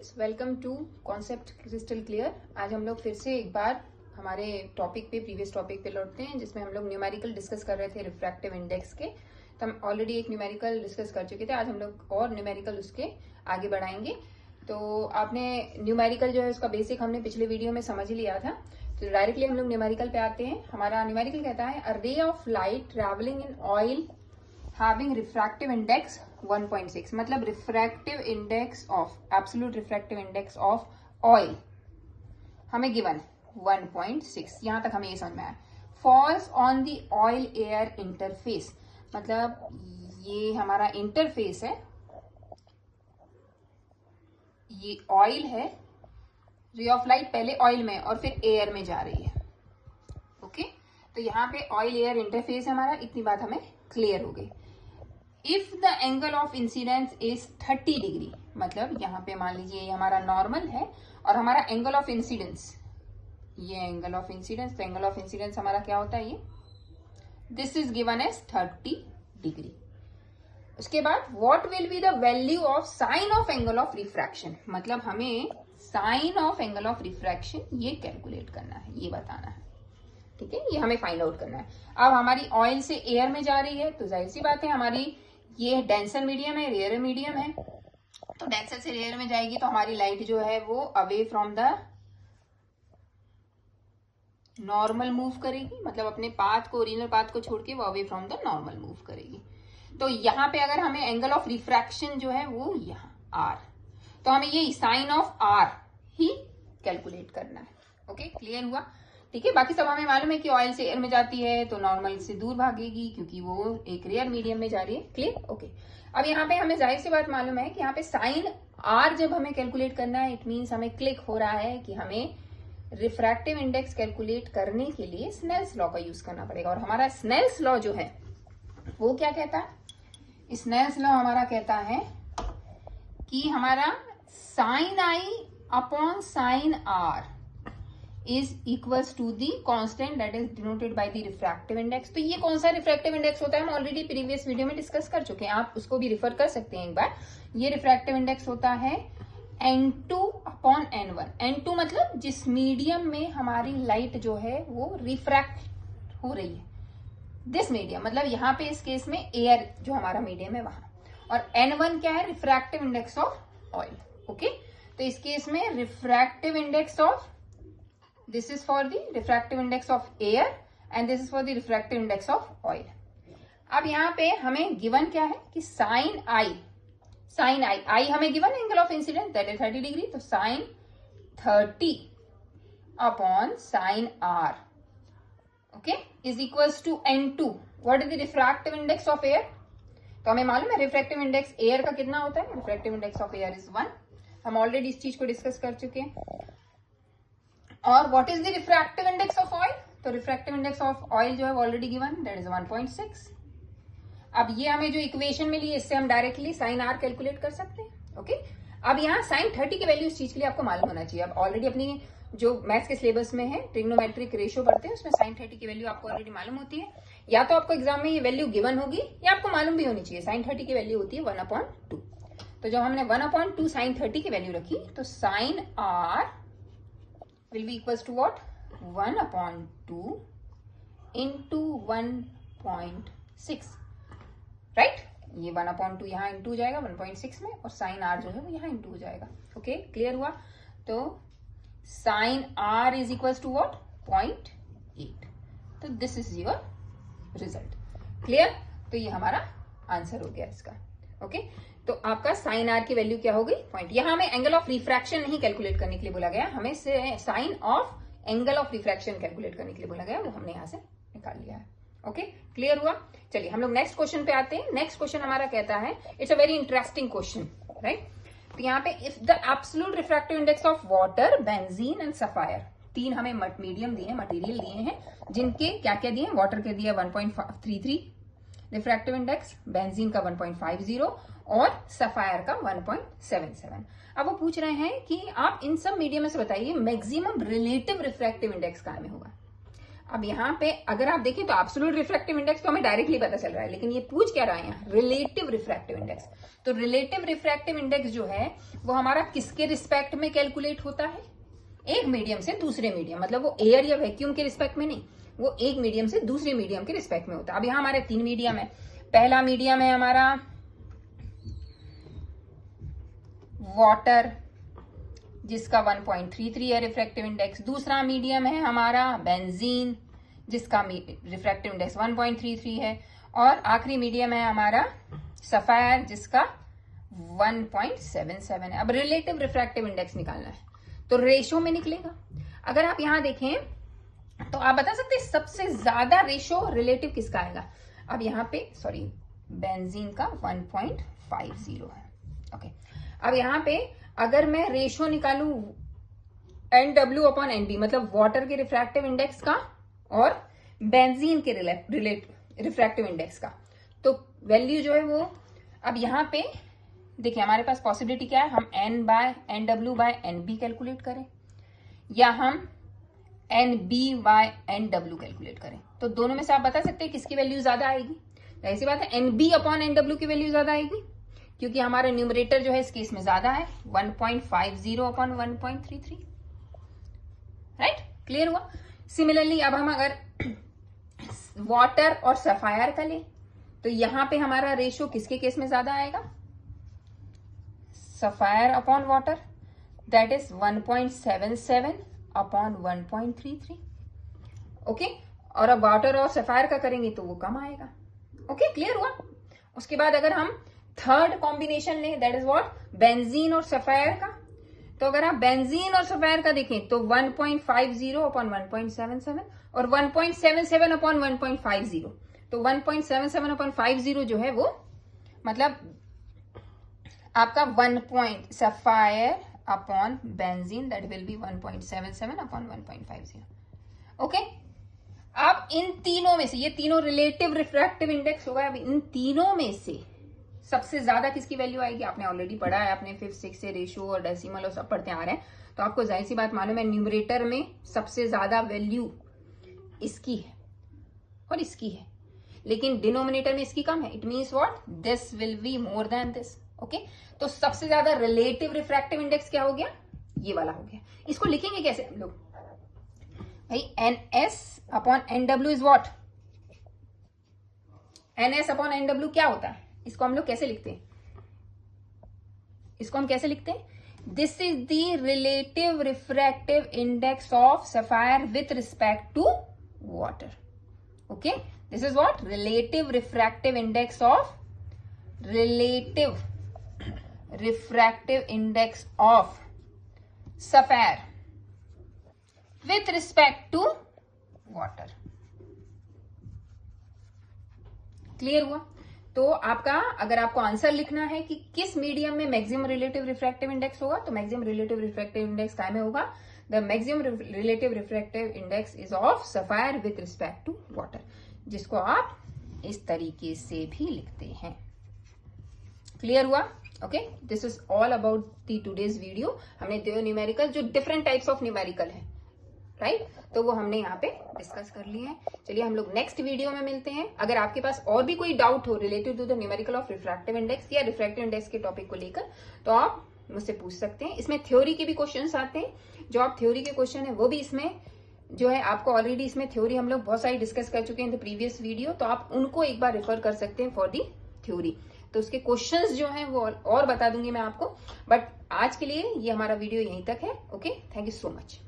Students, welcome to Concept Crystal Clear. आज हम लोग फिर से एक बार हमारे प्रीवियस टॉपिक पे लौटते हैं, जिसमें हम लोग न्यूमेरिकल डिस्कस कर रहे थे रिफ्रैक्टिव इंडेक्स के। तो हम ऑलरेडी एक न्यूमेरिकल डिस्कस कर चुके थे, आज हम लोग और न्यूमेरिकल उसके आगे बढ़ाएंगे। तो आपने न्यूमेरिकल जो है उसका बेसिक हमने पिछले वीडियो में समझ ही लिया था। तो डायरेक्टली हम लोग न्यूमेरिकल पे आते हैं। हमारा न्यूमेरिकल कहता है a ray of light travelling in oil having refractive index 1.6, मतलब refractive index of absolute refractive index of oil हमें गिवन 1.6, यहां तक हमें ये समझ में आया। falls on the oil air interface, मतलब ये हमारा इंटरफेस है, ये ऑयल है, रे ऑफ लाइट पहले ऑयल में और फिर एयर में जा रही है। ओके, तो यहाँ पे ऑयल एयर इंटरफेस है हमारा, इतनी बात हमें क्लियर हो गई। If the angle of incidence is 30 degree, मतलब यहाँ पे मान लीजिए ये हमारा नॉर्मल है और हमारा एंगल ऑफ इंसिडेंस, ये एंगल ऑफ इंसिडेंस, तो एंगल ऑफ इंसिडेंस हमारा क्या होता है, ये this is given as 30 degree. उसके बाद what will be the value of sine of angle of refraction, मतलब हमें sine of angle of refraction ये कैलकुलेट करना है, ये बताना है। ठीक है, ये हमें फाइंड आउट करना है। अब हमारी ऑयल से एयर में जा रही है, तो जाहिर सी बात है हमारी ये डेंसर मीडियम है, रेयर मीडियम है, तो डेंसर से रेयर में जाएगी तो हमारी लाइट जो है वो away from the normal move करेगी, मतलब अपने पाथ को, ओरिजिनल पाथ को छोड़ के वो away from the normal move करेगी। तो यहाँ पे अगर हमें एंगल ऑफ रिफ्रैक्शन जो है वो यहाँ आर, तो हमें ये साइन ऑफ आर ही कैलकुलेट करना है। ओके, क्लियर हुआ? ठीक है, बाकी सब हमें मालूम है कि ऑयल से एयर में जाती है तो नॉर्मल से दूर भागेगी क्योंकि वो एक रेयर मीडियम में जा रही है। क्लियर? ओके, अब यहाँ पे हमें जाहिर सी बात मालूम है कि यहाँ पे साइन आर जब हमें कैलकुलेट करना है, इट मीन्स हमें क्लिक हो रहा है कि हमें रिफ्रैक्टिव इंडेक्स कैलकुलेट करने के लिए स्नेल्स लॉ का यूज करना पड़ेगा। और हमारा स्नेल्स लॉ जो है वो क्या कहता है? स्नेल्स लॉ हमारा कहता है कि हमारा sine I upon sine R is equals to the constant that is denoted by the refractive index। तो ये कौन सा रिफ्रैक्टिव इंडेक्स होता है हम ऑलरेडी प्रीवियस वीडियो में डिस्कस कर चुके हैं, आप उसको भी रिफर कर सकते हैं एक बार। ये रिफ्रैक्टिव इंडेक्स होता है N2 अपॉन N1। N2 मतलब जिस मीडियम में हमारी लाइट जो है वो रिफ्रैक्ट हो रही है, दिस मीडियम, मतलब यहाँ पे इस केस में एयर जो हमारा मीडियम है वहां। और N1 क्या है? Refractive index of oil. Okay, तो इस केस में refractive index of, this is for the refractive index of air and this is for the refractive index of oil। अब यहाँ पे हमें गिवन क्या है कि साइन आई हमें given angle of incidence that is 30 degree, तो sine 30 upon sine R, okay, is equals to N2। What is the refractive index of air? तो हमें मालूम है रिफ्रैक्टिव इंडेक्स एयर का कितना होता है, refractive index of air is 1। हम ऑलरेडी इस चीज को डिस्कस कर चुके हैं। और what is the refractive index of oil? तो रिफ्रैक्टिव इंडेक्स ऑफ ऑयल जो है ऑलरेडी गिवन, दैट इज 1.6। अब ये हमें जो इक्वेशन मिली इससे हम डायरेक्टली साइन आर कैलकुलेट कर सकते हैं। ओके, अब यहाँ साइन 30 की वैल्यू इस चीज के लिए आपको मालूम होना चाहिए। अब ऑलरेडी अपनी जो मैथ्स के सिलेबस में है ट्रिग्नोमेट्रिक रेशियो पढ़ते हैं, उसमें साइन 30 की वैल्यू आपको ऑलरेडी मालूम होती है, या तो आपको एग्जाम में ये वैल्यू गिवन होगी या आपको मालूम भी होनी चाहिए। साइन 30 की वैल्यू होती है 1/2। तो जब हमने 1/2 साइन 30 की वैल्यू रखी तो sine R will be equals to what? 1/2 into 1.6, right? ये 1/2 यहाँ इंटू हो जाएगा 1.6 में, और साइन आर जो है वो यहाँ इंटू हो जाएगा। ओके, क्लियर हुआ? तो sine R is equals to what? 0.8। तो this is your result. Clear? तो ये हमारा आंसर हो गया इसका। ओके, तो आपका साइन आर की वैल्यू क्या हो गई? पॉइंट। यहां हमें एंगल ऑफ रिफ्रैक्शन नहीं कैलकुलेट करने के लिए बोला गया, हमें sine of angle of refraction calculate करने के लिए बोला गया, वो हमने यहां से निकाल लिया है। ओके, क्लियर हुआ? चलिए हम लोग नेक्स्ट क्वेश्चन पे आते हैं। नेक्स्ट क्वेश्चन हमारा कहता है, it's a very interesting question, right? तो यहाँ पे if the absolute refractive index of water, benzene and sapphire, तीन हमें मटेरियल दिए हैं, मटेरियल दिए हैं जिनके क्या क्या दिए? वाटर के दिया 1.33 रिफ्रैक्टिव इंडेक्स, बेंजीन का 1.50 और सफायर का 1.77। अब वो पूछ रहे हैं कि आप इन सब मीडियम में से बताइए मैक्सिमम रिलेटिव रिफ्रैक्टिव इंडेक्स कहाँ में होगा। अब यहाँ पे अगर आप देखें तो एब्सोल्यूट रिफ्रैक्टिव इंडेक्स तो हमें डायरेक्टली पता चल रहा है, लेकिन ये पूछ क्या रहा है यहाँ, रिलेटिव रिफ्रैक्टिव इंडेक्स। तो रिलेटिव रिफ्रैक्टिव इंडेक्स जो है वो हमारा किसके रिस्पेक्ट में कैलकुलेट होता है, एक मीडियम से दूसरे मीडियम, मतलब वो एयर या वैक्यूम के रिस्पेक्ट में नहीं, वो एक मीडियम से दूसरे मीडियम के रिस्पेक्ट में होता है। अब यहाँ हमारे 3 मीडियम है। पहला मीडियम है हमारा वाटर जिसका 1.33 है रिफ्रैक्टिव इंडेक्स। दूसरा मीडियम है हमारा बेंजीन जिसका रिफ्रैक्टिव इंडेक्स 1.33 है। और आखिरी मीडियम है हमारा सफायर जिसका 1.77 है। अब रिलेटिव रिफ्रैक्टिव इंडेक्स निकालना है तो रेशो में निकलेगा। अगर आप यहां देखें तो आप बता सकते हैं सबसे ज्यादा रेशो रिलेटिव किसका आएगा। अब यहाँ पे सॉरी बेंजीन का 1.50 है। ओके, अब यहाँ पे अगर मैं रेशो निकालू NW अपॉन NB, मतलब वाटर के रिफ्रैक्टिव इंडेक्स का और बेंजीन के रिफ्रैक्टिव इंडेक्स का, तो वैल्यू जो है वो, अब यहाँ पे देखिए हमारे पास पॉसिबिलिटी क्या है, हम NW बाय NB कैलकुलेट करें या हम NB बाय NW कैलकुलेट करें। तो दोनों में से आप बता सकते हैं किसकी वैल्यू ज्यादा आएगी। ऐसी बात है NB अपॉन NW की वैल्यू ज्यादा आएगी क्योंकि हमारा न्यूमरेटर जो है इस केस में ज्यादा है, 1.50 अपॉन 1.33। राइट, क्लियर हुआ। सिमिलरली अब हम अगर वाटर और सफायर का लें तो यहां पे हमारा रेशो किसके केस में ज्यादा आएगा, sapphire upon water, that is 1.77 upon 1.33। Okay, और अब वाटर और सफायर का करेंगे तो वो कम आएगा। ओके, क्लियर हुआ। उसके बाद अगर हम थर्ड कॉम्बिनेशन लें, दैट इज व्हाट, बेंजीन और सफायर का, तो अगर आप बेंजीन और सफायर का देखें तो 1.50 अपॉन 1.77 और 1.77 अपॉन 1.50। तो 1.77 अपॉन 50 जो है वो मतलब आपका 1 sapphire upon benzene, that will be 1.77 upon 1.50। Okay, अब इन तीनों में से, ये तीनों रिलेटिव रिफ्रैक्टिव इंडेक्स होगा, अब इन तीनों में से सबसे ज्यादा किसकी वैल्यू आएगी, आपने ऑलरेडी पढ़ा है, आपने 5th 6th से रेशो और डेसिमल और सब पढ़ते आ रहे हैं, तो आपको जाहिर सी बात मालूम है न्यूमरेटर में सबसे ज्यादा वैल्यू इसकी है और इसकी है, लेकिन डिनोमिनेटर में इसकी कम है। It means what, this will be more than this. Okay, तो सबसे ज्यादा रिलेटिव रिफ्रैक्टिव इंडेक्स क्या हो गया, ये वाला हो गया। इसको लिखेंगे कैसे हम लोग भाई, NS upon NW is what, NS upon NW क्या होता है, इसको हम लोग कैसे लिखते हैं, इसको हम कैसे लिखते हैं, this is the relative refractive index of sapphire with respect to water. Okay, this is what, relative refractive index of, relative refractive index of sapphire with respect to water. Clear हुआ। तो आपका, अगर आपको आंसर लिखना है कि किस medium में मैक्सिमम रिलेटिव रिफ्रैक्टिव इंडेक्स होगा, तो मैक्सिमम रिलेटिव रिफ्रैक्टिव इंडेक्स काय में होगा, the maximum relative refractive index is of sapphire with respect to water, जिसको आप इस तरीके से भी लिखते हैं। क्लियर हुआ। Okay, this is all about the today's video. हमने दो न्यूमेरिकल, जो डिफरेंट टाइप्स ऑफ न्यूमेरिकल है, राइट, तो वो हमने यहाँ पे डिस्कस कर लिए हैं। चलिए हम लोग नेक्स्ट वीडियो में मिलते हैं। अगर आपके पास और भी कोई डाउट हो related to the numerical of refractive index या रिफ्रैक्टिव इंडेक्स के टॉपिक को लेकर, तो आप मुझसे पूछ सकते हैं। इसमें थ्योरी के भी क्वेश्चंस आते हैं, जो आप थ्योरी के क्वेश्चन है वो भी इसमें जो है आपको ऑलरेडी, इसमें थ्योरी हम लोग बहुत सारी डिस्कस कर चुके हैं इन द प्रीवियस वीडियो, तो आप उनको एक बार रेफर कर सकते हैं फॉर दी थ्योरी। तो उसके क्वेश्चंस जो हैं वो और बता दूंगी मैं आपको, बट आज के लिए ये हमारा वीडियो यहीं तक है। Okay, thank you so much.